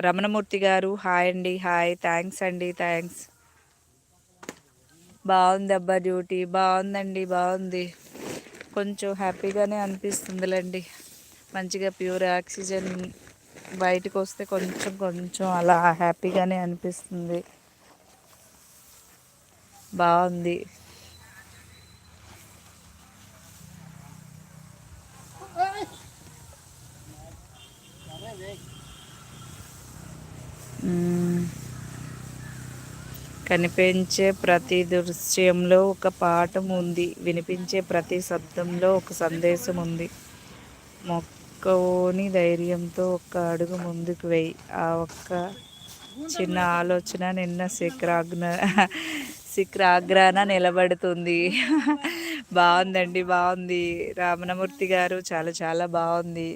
రమణమూర్తి గారు హాయ్ అండి. Hi, thanks అండి, థ్యాంక్స్. బాగుంది అబ్బా డ్యూటీ, బాగుందండి, బాగుంది. కొంచెం హ్యాపీగానే అనిపిస్తుందిలేండి. మంచిగా ప్యూర్ ఆక్సిజన్ బయటకు వస్తే కొంచెం కొంచెం అలా హ్యాపీగానే అనిపిస్తుంది. బాగుంది. కనిపించే ప్రతి దృశ్యంలో ఒక పాఠం ఉంది. వినిపించే ప్రతి శబ్దంలో ఒక సందేశం ఉంది. మొక్కవోని ధైర్యంతో ఒక్క అడుగు ముందుకు వెయ్యి. ఆ ఒక్క చిన్న ఆలోచన నిన్న శిఖరాగ్రాన నిలబడుతుంది. బాగుందండి, బాగుంది. రామణమూర్తి గారు చాలా చాలా బాగుంది.